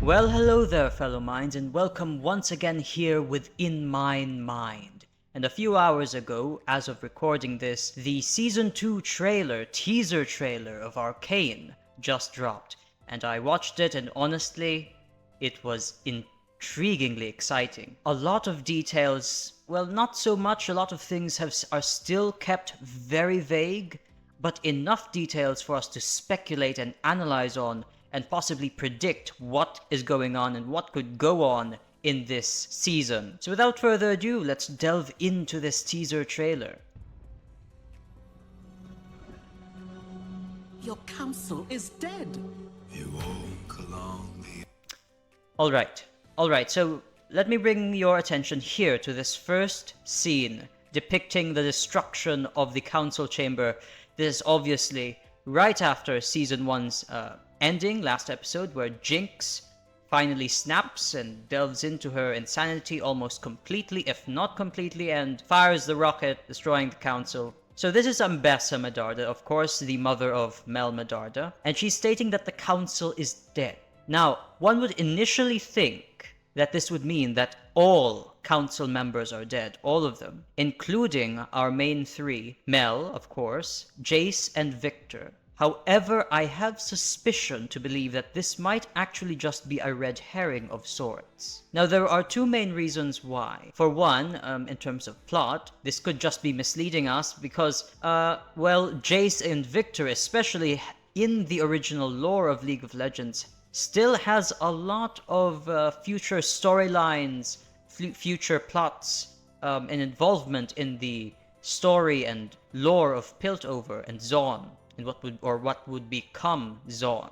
Well, hello there, fellow minds, and welcome once again here within Mine Mind. And a few hours ago, as of recording this, the Season 2 teaser trailer of Arcane just dropped. And I watched it, and honestly, it was intriguingly exciting. A lot of details, well, not so much, a lot of things are still kept very vague, but enough details for us to speculate and analyze on and possibly predict what is going on and what could go on in this season. So without further ado, let's delve into this teaser trailer. Your council is dead. You walk along the... Alright, so let me bring your attention here to this first scene depicting the destruction of the council chamber. This is obviously right after Season 1's ending, last episode, where Jinx finally snaps and delves into her insanity almost completely, if not completely, and fires the rocket, destroying the council. So this is Ambessa Medarda, of course, the mother of Mel Medarda, and she's stating that the council is dead. Now, one would initially think that this would mean that all council members are dead, all of them, including our main three, Mel, of course, Jace, and Victor. However, I have suspicion to believe that this might actually just be a red herring of sorts. Now, there are two main reasons why. For one, in terms of plot, this could just be misleading us because, Jace and Victor, especially in the original lore of League of Legends, still has a lot of future storylines, future plots, and involvement in the story and lore of Piltover and Zaun, and what would become Zaun.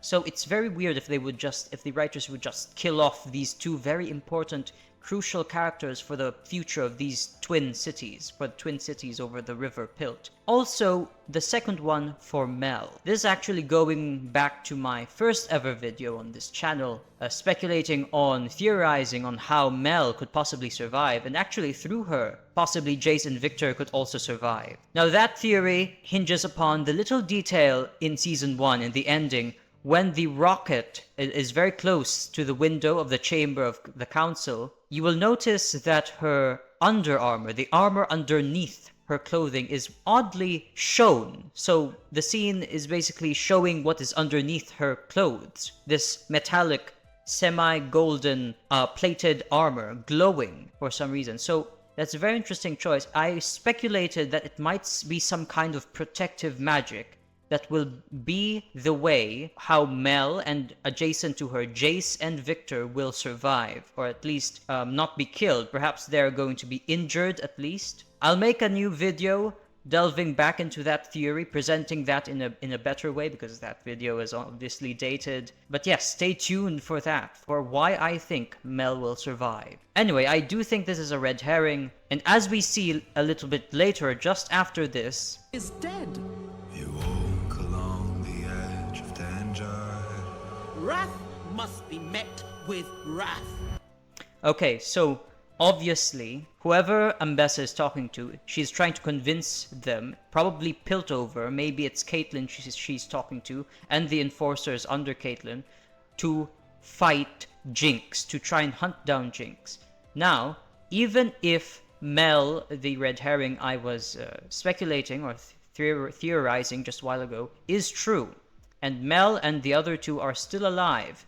So it's very weird if the writers would just kill off these two very important, crucial characters for the future of these twin cities, for the twin cities over the river Pilt. Also, the second one for Mel. This is actually going back to my first ever video on this channel, theorizing on how Mel could possibly survive, and actually through her, possibly Jace and Victor could also survive. Now that theory hinges upon the little detail in Season 1, in the ending, when the rocket is very close to the window of the chamber of the council. You will notice that her under armor, the armor underneath her clothing, is oddly shown. So the scene is basically showing what is underneath her clothes. This metallic, semi-golden plated armor glowing for some reason. So that's a very interesting choice. I speculated that it might be some kind of protective magic that will be the way how Mel and adjacent to her, Jace and Victor will survive, or at least not be killed. Perhaps they're going to be injured at least. I'll make a new video delving back into that theory, presenting that in a better way, because that video is obviously dated. But yes, stay tuned for that, for why I think Mel will survive. Anyway, I do think this is a red herring, and as we see a little bit later, just after this, Is dead. You walk along the edge of danger. Wrath must be met with wrath. okay, so obviously, whoever Ambessa is talking to, she's trying to convince them, probably Piltover, maybe it's Caitlyn she's talking to, and the enforcers under Caitlyn, to fight Jinx, to try and hunt down Jinx. Now, even if Mel, the red herring I was speculating or theorizing just a while ago, is true, and Mel and the other two are still alive,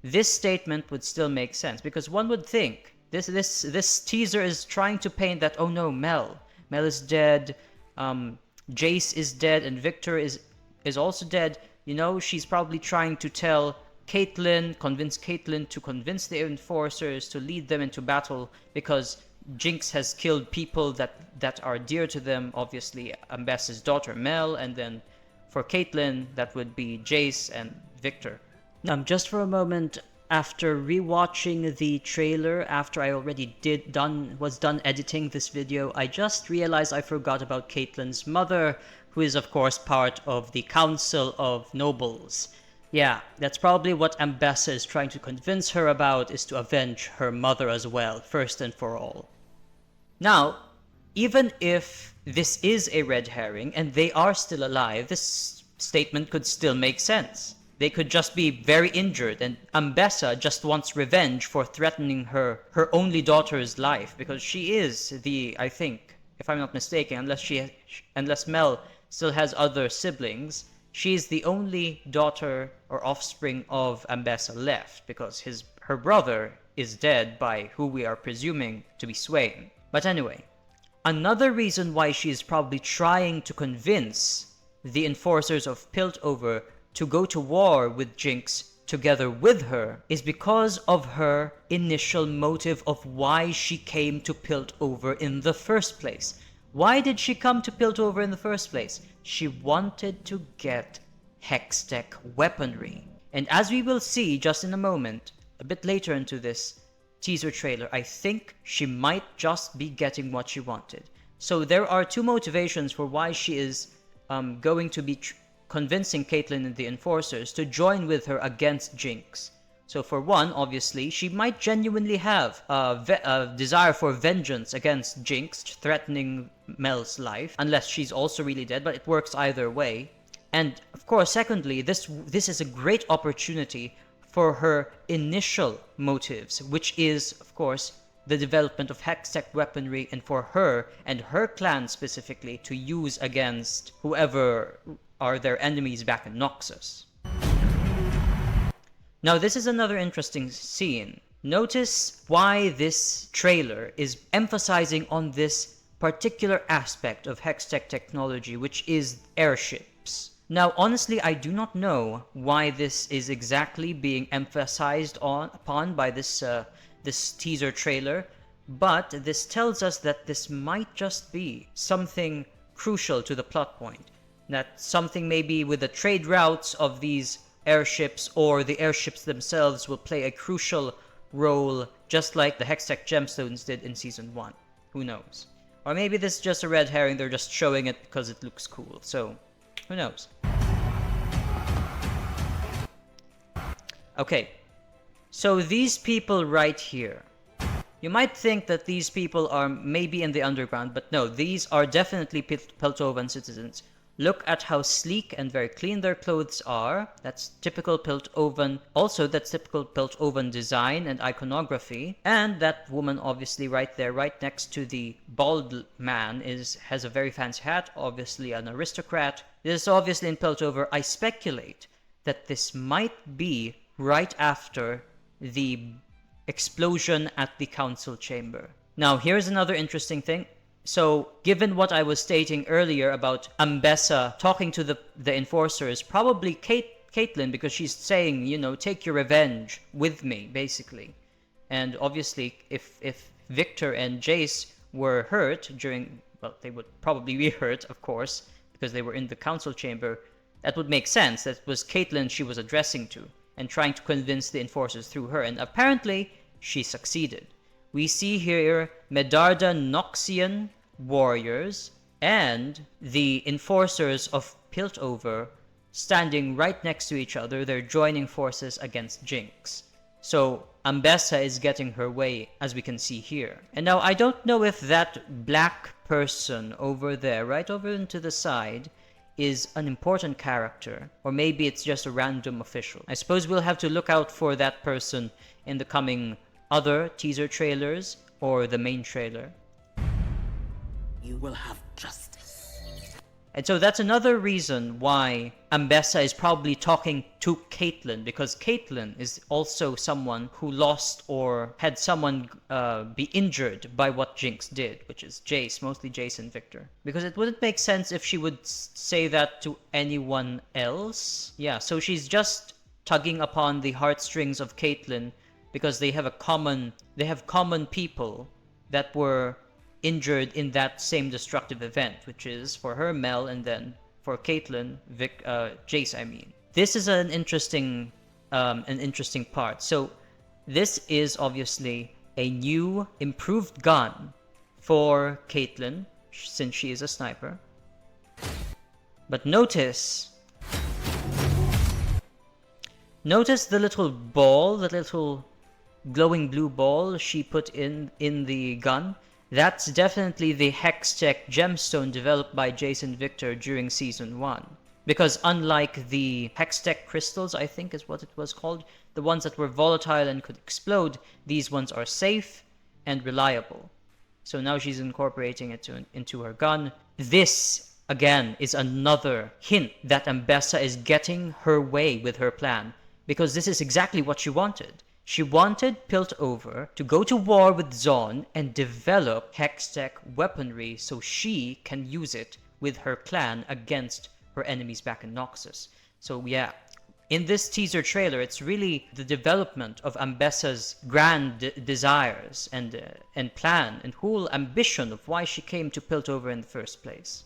this statement would still make sense, because one would think this teaser is trying to paint that, oh no, Mel is dead, Jace is dead, and Victor is also dead. You know, she's probably trying to tell Caitlyn, convince Caitlyn to convince the enforcers to lead them into battle, because Jinx has killed people that are dear to them, obviously Ambessa's daughter Mel, and then for Caitlyn that would be Jace and Victor. Just for a moment, after rewatching the trailer, after I already was done editing this video, I just realized I forgot about Caitlyn's mother, who is of course part of the Council of Nobles. Yeah, that's probably what Ambessa is trying to convince her about, is to avenge her mother as well, first and for all. Now, even if this is a red herring and they are still alive, this statement could still make sense. They could just be very injured, and Ambessa just wants revenge for threatening her only daughter's life, because she is I think, if I'm not mistaken, unless Mel still has other siblings, she's the only daughter or offspring of Ambessa left, because her brother is dead by who we are presuming to be Swain. But anyway, another reason why she is probably trying to convince the enforcers of Piltover to go to war with Jinx together with her is because of her initial motive of why she came to Piltover in the first place. Why did she come to Piltover in the first place? She wanted to get Hextech weaponry. And as we will see just in a moment, a bit later into this teaser trailer, I think she might just be getting what she wanted. So there are two motivations for why she is going to be convincing Caitlyn and the Enforcers to join with her against Jinx. So for one, obviously, she might genuinely have a desire for vengeance against Jinx, threatening Mel's life, unless she's also really dead, but it works either way. And of course, secondly, this is a great opportunity for her initial motives, which is, of course, the development of Hextech weaponry, and for her and her clan specifically to use against whoever are their enemies back in Noxus. Now this is another interesting scene. Notice why this trailer is emphasizing on this particular aspect of Hextech technology, which is airships. Now honestly, I do not know why this is exactly being emphasized upon by this teaser trailer, but this tells us that this might just be something crucial to the plot point. That something maybe with the trade routes of these airships or the airships themselves will play a crucial role, just like the Hextech gemstones did in Season 1. Who knows? Or maybe this is just a red herring, they're just showing it because it looks cool. So, who knows? Okay, so these people right here. You might think that these people are maybe in the underground, but no, these are definitely Piltovan citizens. Look at how sleek and very clean their clothes are. That's typical Piltovan. Also, that's typical Piltovan design and iconography. And that woman, obviously, right there, right next to the bald man, has a very fancy hat. Obviously, an aristocrat. This is obviously in Piltover. I speculate that this might be right after the explosion at the council chamber. Now, here's another interesting thing. So, given what I was stating earlier about Ambessa talking to the enforcers, probably Caitlyn, because she's saying, you know, take your revenge with me, basically. And obviously, if Victor and Jace were hurt well, they would probably be hurt, of course, because they were in the council chamber, that would make sense. That was Caitlyn she was addressing to, and trying to convince the enforcers through her. And apparently, she succeeded. We see here Medarda Noxian warriors and the enforcers of Piltover standing right next to each other. They're joining forces against Jinx. So Ambessa is getting her way, as we can see here. And now I don't know if that black person over there, right over into the side, is an important character, or maybe it's just a random official. I suppose we'll have to look out for that person in the coming other teaser trailers or the main trailer. You will have justice. And so that's another reason why Ambessa is probably talking to Caitlyn, because Caitlyn is also someone who lost or had someone be injured by what Jinx did, which is Jace, mostly Jace and Victor. Because it wouldn't make sense if she would say that to anyone else. Yeah, so she's just tugging upon the heartstrings of Caitlyn because they have common people that were injured in that same destructive event, which is for her Mel, and then for Caitlyn, Jace. I mean, this is an interesting part. So this is obviously a new, improved gun for Caitlyn, since she is a sniper. But notice the little ball, the little glowing blue ball she put in the gun. That's definitely the Hextech gemstone developed by Jason Victor during Season 1. Because unlike the Hextech crystals, I think is what it was called, the ones that were volatile and could explode, these ones are safe and reliable. So now she's incorporating it into her gun. This, again, is another hint that Ambessa is getting her way with her plan. Because this is exactly what she wanted. She wanted Piltover to go to war with Zon and develop Hextech weaponry so she can use it with her clan against her enemies back in Noxus. So yeah, in this teaser trailer, it's really the development of Ambessa's grand desires and plan and whole ambition of why she came to Piltover in the first place.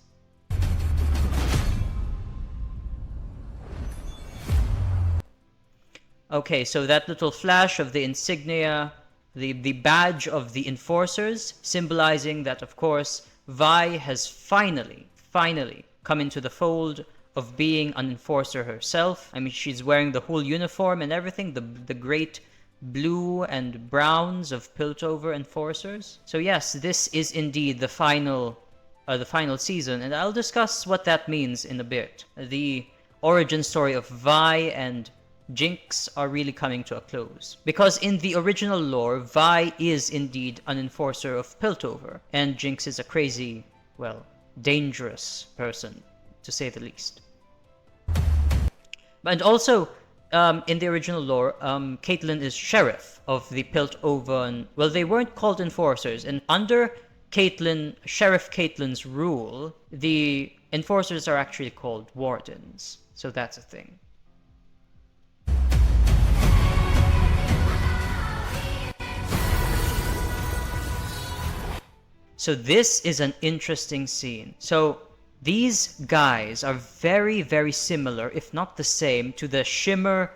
Okay, so that little flash of the insignia, the badge of the Enforcers, symbolizing that, of course, Vi has finally come into the fold of being an Enforcer herself. I mean, she's wearing the whole uniform and everything, the great blue and browns of Piltover Enforcers. So yes, this is indeed the final season, and I'll discuss what that means in a bit. The origin story of Vi and Jinx are really coming to a close. Because in the original lore, Vi is indeed an enforcer of Piltover, and Jinx is a crazy, well, dangerous person, to say the least. And also, in the original lore, Caitlyn is sheriff of the Piltover. Well, they weren't called enforcers, and under Sheriff Caitlyn's rule, the enforcers are actually called wardens. So that's a thing. So this is an interesting scene. So these guys are very, very similar, if not the same, to the Shimmer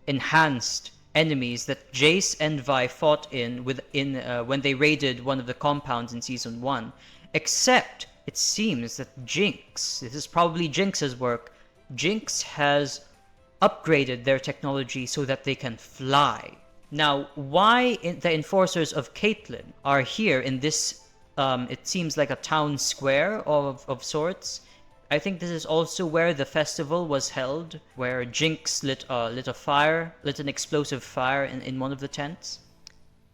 enhanced enemies that Jace and Vi fought when they raided one of the compounds in Season 1. Except, it seems that Jinx, this is probably Jinx's work, Jinx has upgraded their technology so that they can fly. Now, why the enforcers of Caitlyn are here in this, it seems like a town square of sorts. I think this is also where the festival was held, where Jinx lit an explosive fire in one of the tents.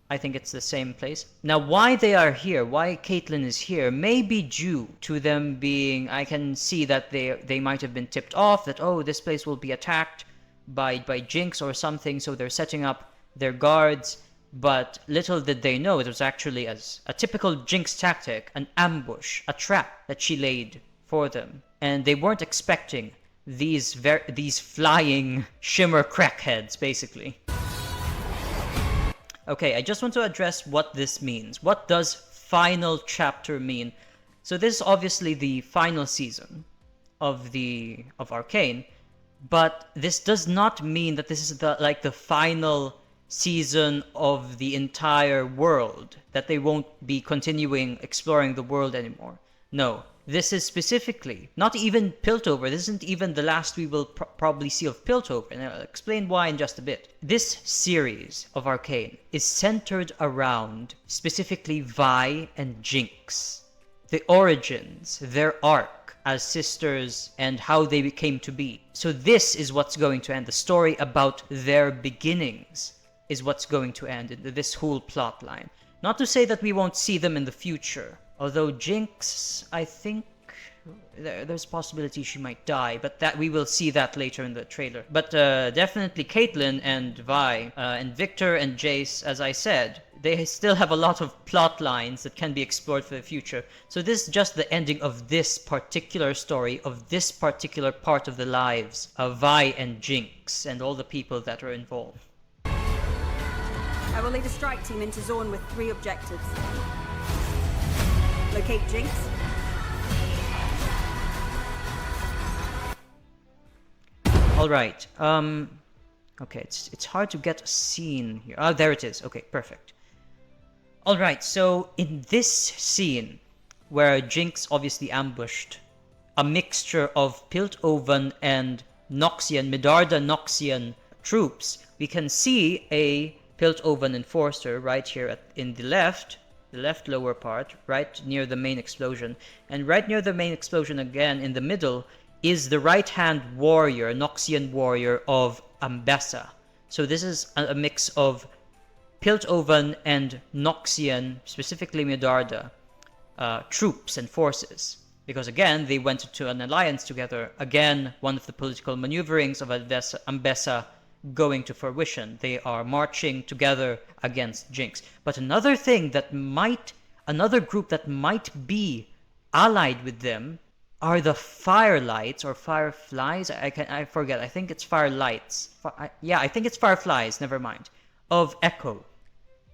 I think it's the same place. Now, why they are here, why Caitlyn is here, may be due to them being, I can see that they might have been tipped off that, oh, this place will be attacked by Jinx or something, so they're setting up their guards, but little did they know it was actually as a typical Jinx tactic, an ambush, a trap that she laid for them. And they weren't expecting these flying Shimmer crackheads, basically. Okay, I just want to address what this means. What does final chapter mean? So this is obviously the final season of Arcane, but this does not mean that this is the final season of the entire world, that they won't be continuing exploring the world anymore. No, this is specifically not even Piltover. This isn't even the last we will probably see of Piltover, and I'll explain why in just a bit. This series of Arcane is centered around specifically Vi and Jinx, the origins, their arc as sisters, and how they came to be. So this is what's going to end. The story about their beginnings is what's going to end in this whole plot line. Not to say that we won't see them in the future, although Jinx, I think there's a possibility she might die, but that we will see that later in the trailer. But definitely Caitlyn and Vi and Victor and Jace, as I said, they still have a lot of plot lines that can be explored for the future. So this is just the ending of this particular story, of this particular part of the lives of Vi and Jinx and all the people that are involved. I will lead a strike team into Zorn with 3 objectives. Locate Jinx. Alright, okay, it's hard to get a scene here. Oh, there it is. Okay, perfect. Alright, so in this scene, where Jinx obviously ambushed a mixture of Piltover and Noxian, Medarda Noxian troops, we can see a Piltover enforcer right here in the left lower part, right near the main explosion. And right near the main explosion again, in the middle, is the right-hand warrior, Noxian warrior of Ambessa. So this is a mix of Piltover and Noxian, specifically Medarda, troops and forces. Because again, they went into an alliance together. Again, one of the political maneuverings of Ambessa going to fruition. They are marching together against Jinx. But another group that might be allied with them are the Firelights or Fireflies. I forget. I think it's Firelights. I think it's Fireflies. Never mind. Of Echo,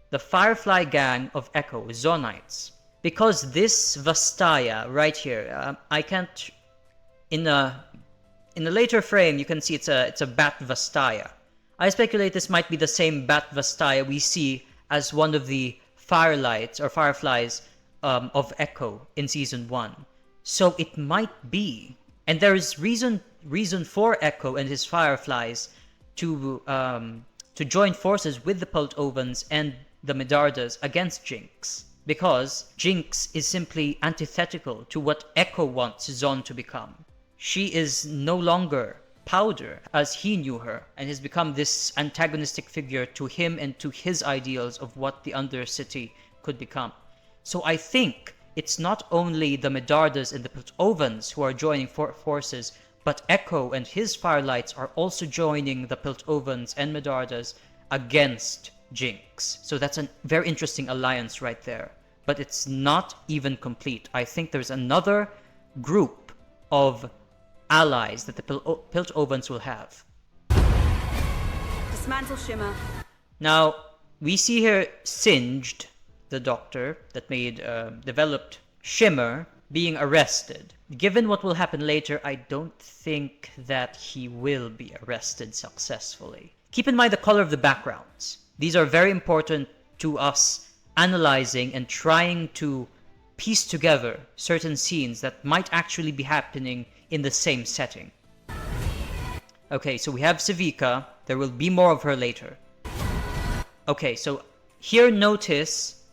the Firefly gang of Echo, Zonites. Because this Vastaya right here, I can't. In a later frame, you can see it's a Bat Vastaya. I speculate this might be the same Bat Vastaya we see as one of the Firelights or Fireflies of Echo in Season 1. So it might be, and there is reason for Echo and his Fireflies to join forces with the Piltovans and the Medardas against Jinx. Because Jinx is simply antithetical to what Echo wants Zon to become. She is no longer Powder as he knew her, and has become this antagonistic figure to him and to his ideals of what the Undercity could become. So I think it's not only the Medardas and the Piltovans who are joining forces, but Echo and his Firelights are also joining the Piltovans and Medardas against Jinx. So that's a very interesting alliance right there. But it's not even complete. I think there's another group of allies that the Piltovans will have. Dismantle Shimmer. Now, we see here Singed, the doctor that developed Shimmer, being arrested. Given what will happen later, I don't think that he will be arrested successfully. Keep in mind the color of the backgrounds. These are very important to us analyzing and trying to piece together certain scenes that might actually be happening in the same setting. Okay, so we have Civica. There will be more of her later. Okay, so here notice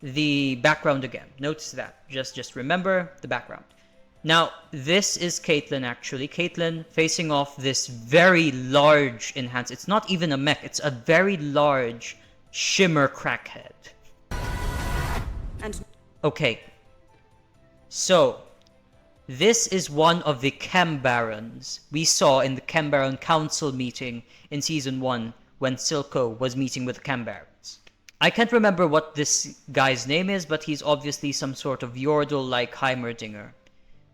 the background again. Notice that. Just remember the background. Now, this is Caitlyn actually. Caitlyn facing off this very large enhanced. It's not even a mech. It's a very large Shimmer crackhead. And Okay. So, this is one of the Chem Barons we saw in the Chem Baron Council meeting in Season 1 when Silco was meeting with the Chem Barons. I can't remember what this guy's name is, but he's obviously some sort of Yordle-like Heimerdinger.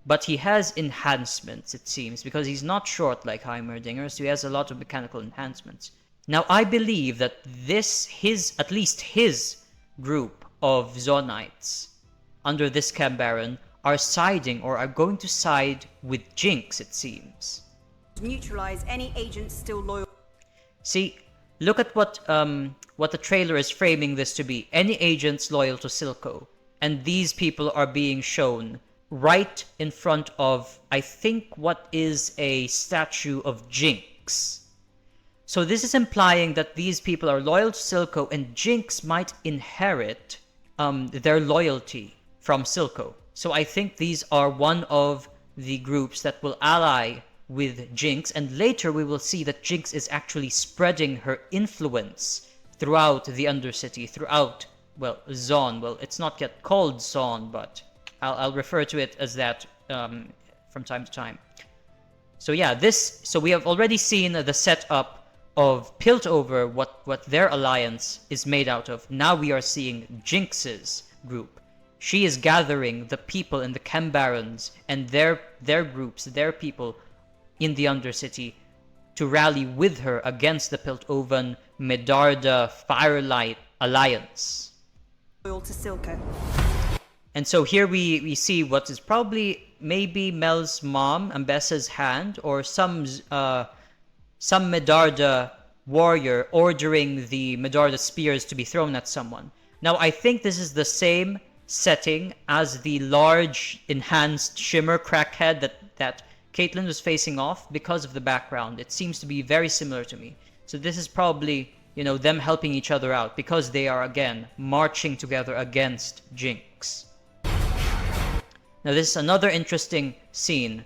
But he has enhancements, it seems, because he's not short like Heimerdinger, so he has a lot of mechanical enhancements. Now, I believe that at least his group of Zonites under this Chem Baron are siding or are going to side with Jinx, it seems. neutralize any agents still loyal. See, look at what the trailer is framing this to be. Any agents loyal to Silco. And these people are being shown right in front of, I think, what is a statue of Jinx. So this is implying that these people are loyal to Silco and Jinx might inherit their loyalty from Silco. So I think these are one of the groups that will ally with Jinx, and later we will see that Jinx is actually spreading her influence throughout the Undercity, throughout, well, Zon. Well, it's not yet called Zon, but I'll refer to it as that from time to time. So yeah, so we have already seen the setup of Piltover, what their alliance is made out of. Now we are seeing Jinx's group. She is gathering the people in the Chem Barons and their groups, their people in the Undercity to rally with her against the Piltovan Medarda Firelight Alliance. Loyal to Silco. And so here we see what is probably maybe Mel's mom, Ambessa's hand, or some Medarda warrior ordering the Medarda spears to be thrown at someone. Now I think this is the same setting as the large enhanced Shimmer crackhead that Caitlyn was facing off because of the background. It seems to be very similar to me. So this is probably, them helping each other out because they are again marching together against Jinx. Now this is another interesting scene.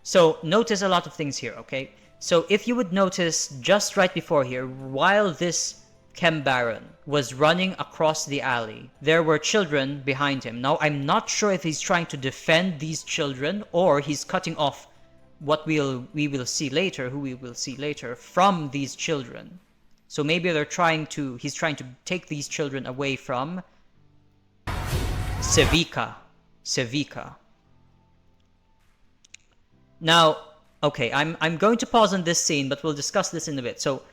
So notice a lot of things here, okay? So if you would notice just right before here, while this Chem Baron was running across the alley, there were children behind him. Now, I'm not sure if he's trying to defend these children or he's cutting off what we will see later, who we will see later, from these children. So maybe he's trying to take these children away from Sevika. Now, okay, I'm going to pause on this scene, but we'll discuss this in a bit. So,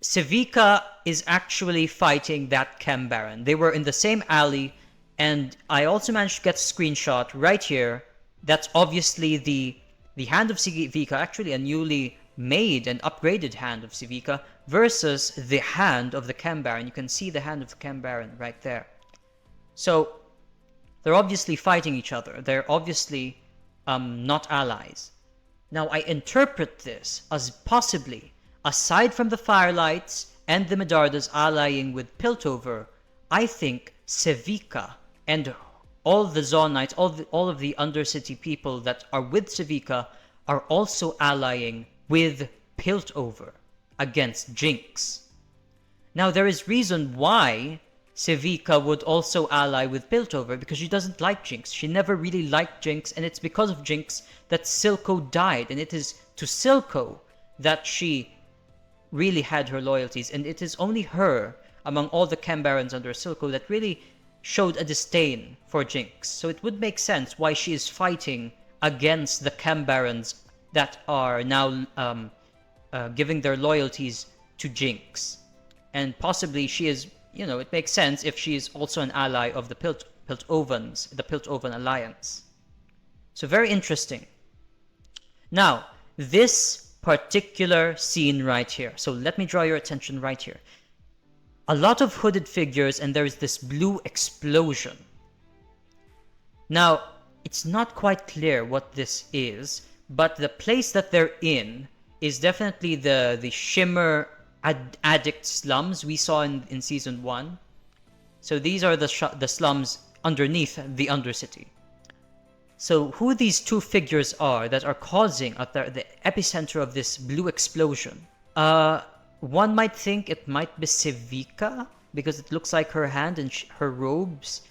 Sevika is actually fighting that Chem Baron. They were in the same alley, and I also managed to get a screenshot right here. That's obviously the hand of Sevika, actually a newly made and upgraded hand of Sevika, versus the hand of the Chem Baron. You can see the hand of the Chem Baron right there. So, they're obviously fighting each other. They're obviously not allies. Now, I interpret this as possibly, aside from the Firelights and the Medardas allying with Piltover, I think Sevika and all the Zonites, all of the Undercity people that are with Sevika are also allying with Piltover against Jinx. Now, there is reason why Sevika would also ally with Piltover, because she doesn't like Jinx. She never really liked Jinx, and it's because of Jinx that Silco died, and it is to Silco that she really had her loyalties, and it is only her, among all the Chem Barons under Silco, that really showed a disdain for Jinx. So it would make sense why she is fighting against the Chem Barons that are now giving their loyalties to Jinx. And possibly she is, it makes sense if she is also an ally of the Piltovans, the Piltovan Alliance. So very interesting. Now, this particular scene right here. So let me draw your attention right here. A lot of hooded figures, and there is this blue explosion. Now, it's not quite clear what this is, but the place that they're in is definitely the Shimmer Addict slums we saw in Season 1. So these are the slums underneath the Undercity. So who these two figures are that are causing at the epicenter of this blue explosion? One might think it might be Sevika, because it looks like her hand and her robes,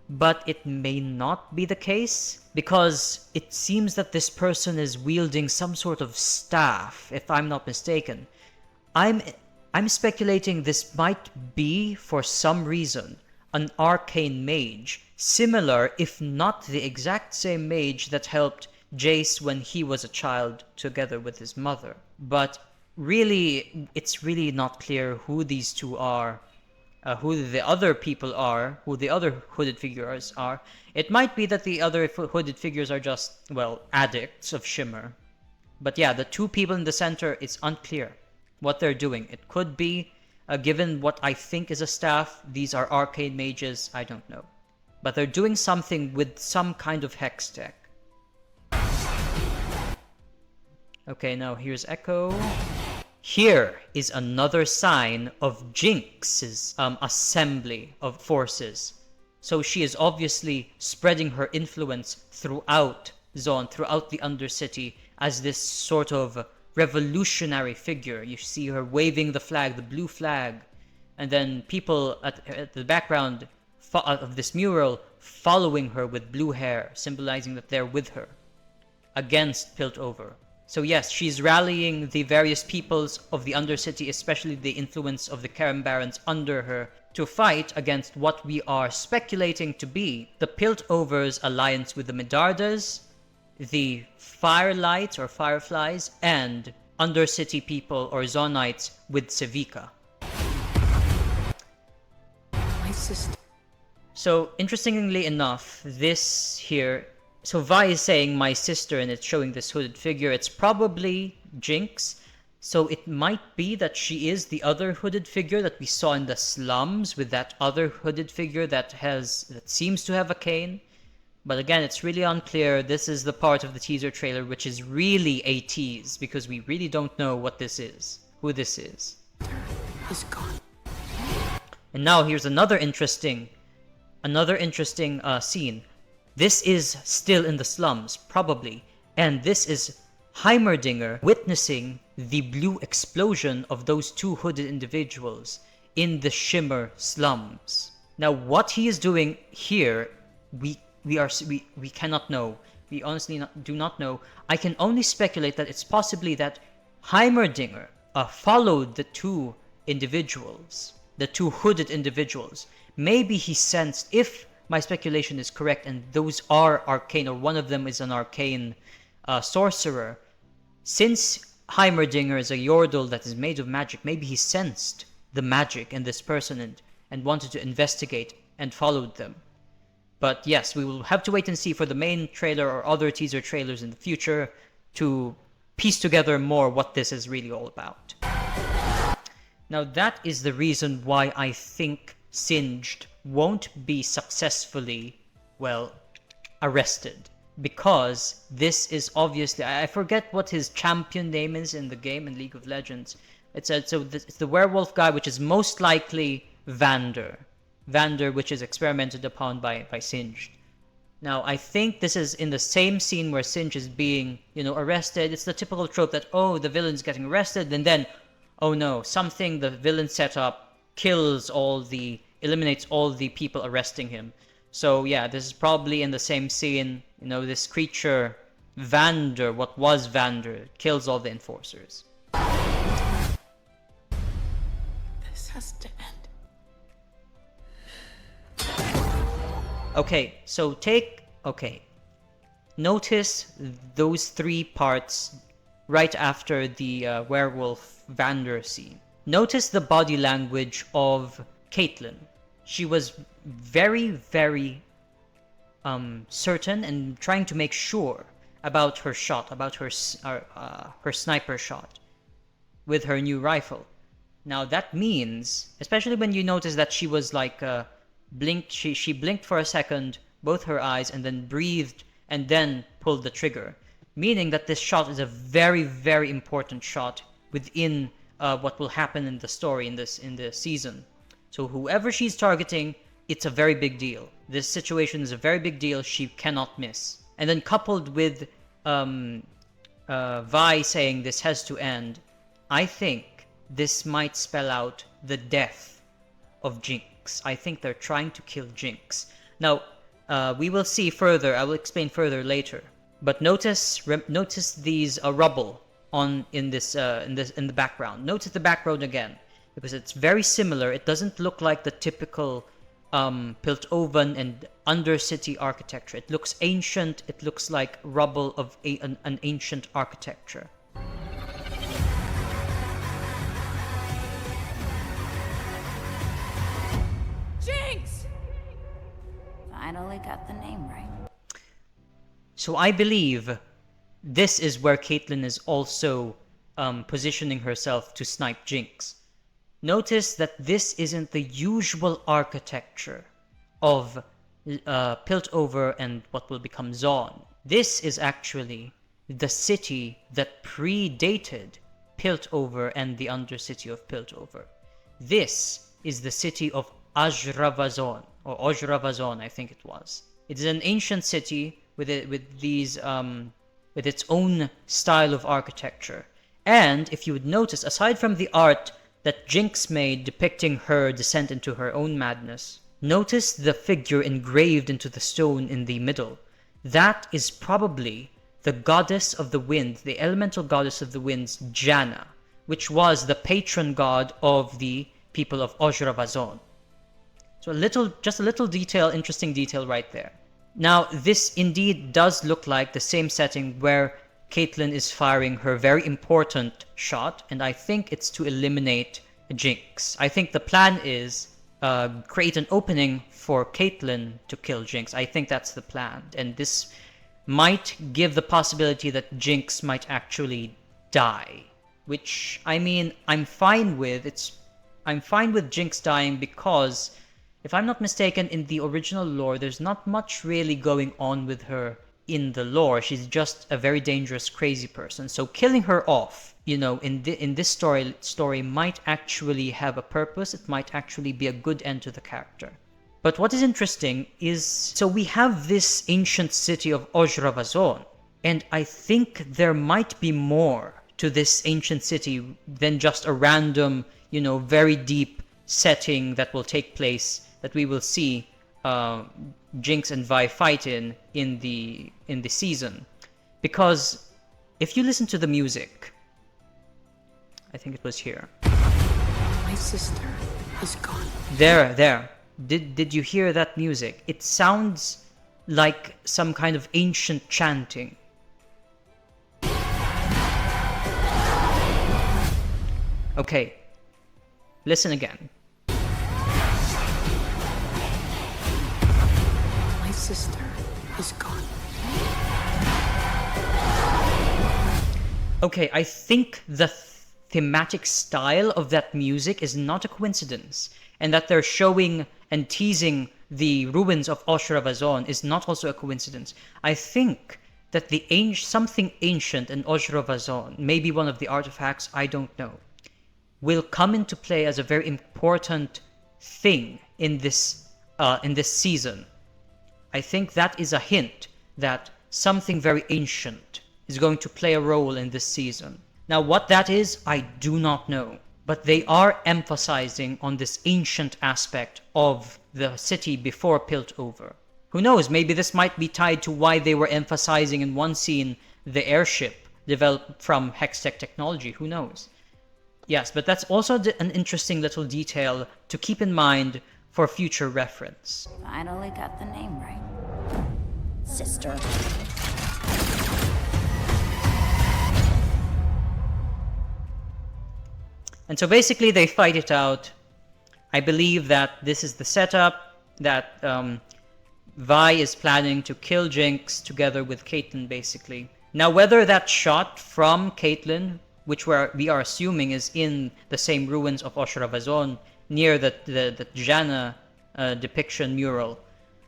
but it may not be the case, because it seems that this person is wielding some sort of staff, if I'm not mistaken. I'm speculating this might be, for some reason, an arcane mage, similar, if not the exact same mage that helped Jace when he was a child together with his mother. But really, it's really not clear who these two are, who the other people are, who the other hooded figures are. It might be that the other hooded figures are just, well, addicts of Shimmer. But yeah, the two people in the center, it's unclear what they're doing. It could be, given what I think is a staff, these are arcane mages, I don't know. But they're doing something with some kind of hex tech. Okay, now here's Echo. Here is another sign of Jinx's assembly of forces. So she is obviously spreading her influence throughout Zone, throughout the Undercity, as this sort of revolutionary figure. You see her waving the flag, the blue flag, and then people at the background of this mural following her with blue hair, symbolizing that they're with her against Piltover. So yes, she's rallying the various peoples of the Undercity, especially the influence of the Chem Barons under her, to fight against what we are speculating to be the Piltover's alliance with the Medardas, the Firelights or Fireflies, and Undercity people or Zonites with Sevika. My sister. So, interestingly enough, this here... So Vi is saying my sister, and it's showing this hooded figure. It's probably Jinx. So it might be that she is the other hooded figure that we saw in the slums with that other hooded figure that seems to have a cane. But again, it's really unclear. This is the part of the teaser trailer which is really a tease, because we really don't know what this is, who this is. Is gone. And now here's another interesting scene. This is still in the slums, probably, And this is Heimerdinger witnessing the blue explosion of those two hooded individuals in the Shimmer slums. Now, what he is doing here, we cannot know. We honestly do not know. I can only speculate that it's possibly that Heimerdinger followed the two individuals, the two hooded individuals. Maybe he sensed, if my speculation is correct, and those are arcane, or one of them is an arcane sorcerer. Since Heimerdinger is a Yordle that is made of magic, maybe he sensed the magic in this person and wanted to investigate and followed them. But yes, we will have to wait and see for the main trailer or other teaser trailers in the future to piece together more what this is really all about. Now that is the reason why I think Singed won't be successfully, well, arrested. Because this is obviously, I forget what his champion name is in the game in League of Legends. It's the werewolf guy, which is most likely Vander, which is experimented upon by Singed. Now, I think this is in the same scene where Singed is being, arrested. It's the typical trope that, oh, the villain's getting arrested, and then, oh no, something the villain set up eliminates all the people arresting him. So yeah, this is probably in the same scene. This creature, Vander, what was Vander, kills all the enforcers. This has to end. Okay, so notice those three parts right after the werewolf Vander scene. Notice the body language of Caitlyn. She was very, very certain and trying to make sure about her shot, about her sniper shot with her new rifle. Now that means, especially when you notice that she was like blinked, she blinked for a second, both her eyes, and then breathed and then pulled the trigger, meaning that this shot is a very, very important shot within what will happen in the story in the season. So whoever she's targeting, it's a very big deal. This situation is a very big deal. She cannot miss. And then coupled with Vi saying this has to end, I think this might spell out the death of Jinx. I think they're trying to kill Jinx. Now, we will see further. I will explain further later. But notice these rubble in the background. Notice the background again, because it's very similar. It doesn't look like the typical Piltover and Undercity architecture. It looks ancient. It looks like rubble of an ancient architecture. Jinx! Finally got the name right. So I believe this is where Caitlyn is also positioning herself to snipe Jinx. Notice that this isn't the usual architecture of Piltover and what will become Zaun. This is actually the city that predated Piltover and the Undercity of Piltover. This is the city of Ajravazon, or Ojravazon, I think it was. It is an ancient city with its own style of architecture. And if you would notice, aside from the art that Jinx made depicting her descent into her own madness, notice the figure engraved into the stone in the middle. That is probably the goddess of the wind, the elemental goddess of the winds, Janna, which was the patron god of the people of Ojravazon. So just a little detail, interesting detail right there. Now, this indeed does look like the same setting where Caitlyn is firing her very important shot, and I think it's to eliminate Jinx. I think the plan is create an opening for Caitlyn to kill Jinx. I think that's the plan, and this might give the possibility that Jinx might actually die, which, I mean, I'm fine with. I'm fine with Jinx dying because, if I'm not mistaken, in the original lore, there's not much really going on with her in the lore. She's just a very dangerous, crazy person. So killing her off, in this story might actually have a purpose. It might actually be a good end to the character. But what is interesting is, so we have this ancient city of Ojravazon, And I think there might be more to this ancient city than just a random, very deep setting that will take place, that we will see Jinx and Vi fight in the season. Because if you listen to the music, I think it was here. My sister is gone. There. Did you hear that music? It sounds like some kind of ancient chanting. Okay, listen again. My sister is gone. Okay, I think the thematic style of that music is not a coincidence, and that they're showing and teasing the ruins of Oshravazon is not also a coincidence. I think that something ancient in Oshravazon, maybe one of the artifacts, I don't know, will come into play as a very important thing in this season. I think that is a hint that something very ancient is going to play a role in this season. Now, what that is, I do not know. But they are emphasizing on this ancient aspect of the city before Piltover. Who knows, maybe this might be tied to why they were emphasizing in one scene the airship developed from Hextech technology. Who knows? Yes, but that's also an interesting little detail to keep in mind for future reference. Finally got the name right. Sister. And so basically they fight it out. I believe that this is the setup, that Vi is planning to kill Jinx together with Caitlyn, basically. Now, whether that shot from Caitlyn, which we are assuming is in the same ruins of Oshravazon, near the Janna depiction mural,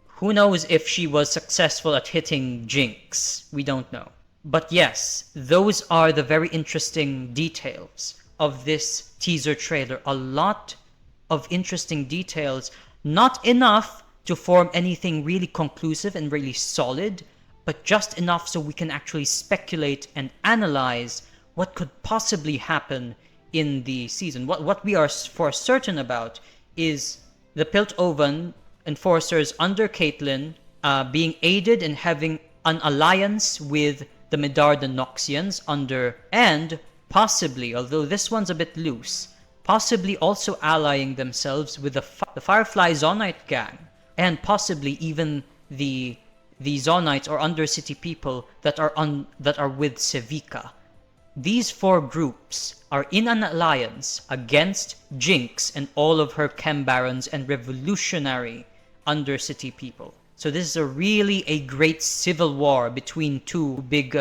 who knows if she was successful at hitting Jinx? We don't know. But yes, those are the very interesting details of this teaser trailer. A lot of interesting details, not enough to form anything really conclusive and really solid, but just enough so we can actually speculate and analyze what could possibly happen in the season. What we are for certain about is the Piltover enforcers under Caitlyn being aided in having an alliance with the Medarda Noxians and possibly, although this one's a bit loose, possibly also allying themselves with the Firefly Zonite gang, and possibly even the Zonites or Undercity people that are with Sevika. These four groups are in an alliance against Jinx and all of her Chem Barons and revolutionary Undercity people. So this is really a great civil war between two big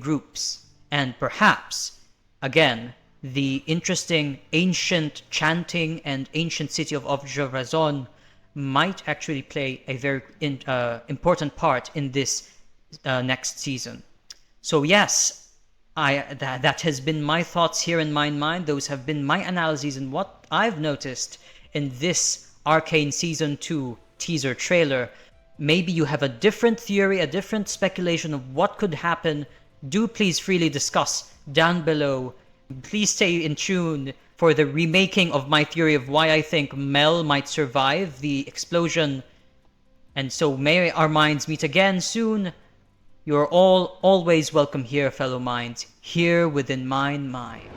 groups. And perhaps, again, the interesting ancient chanting and ancient city of Oshravazon might actually play a very important part in this next season. So yes, that has been my thoughts here in my mind. Those have been my analyses and what I've noticed in this Arcane Season 2 teaser trailer. Maybe you have a different theory, a different speculation of what could happen. Do please freely discuss down below. Please stay in tune for the remaking of my theory of why I think Mel might survive the explosion. And so may our minds meet again soon. You're all always welcome here, fellow minds, here within mine mind.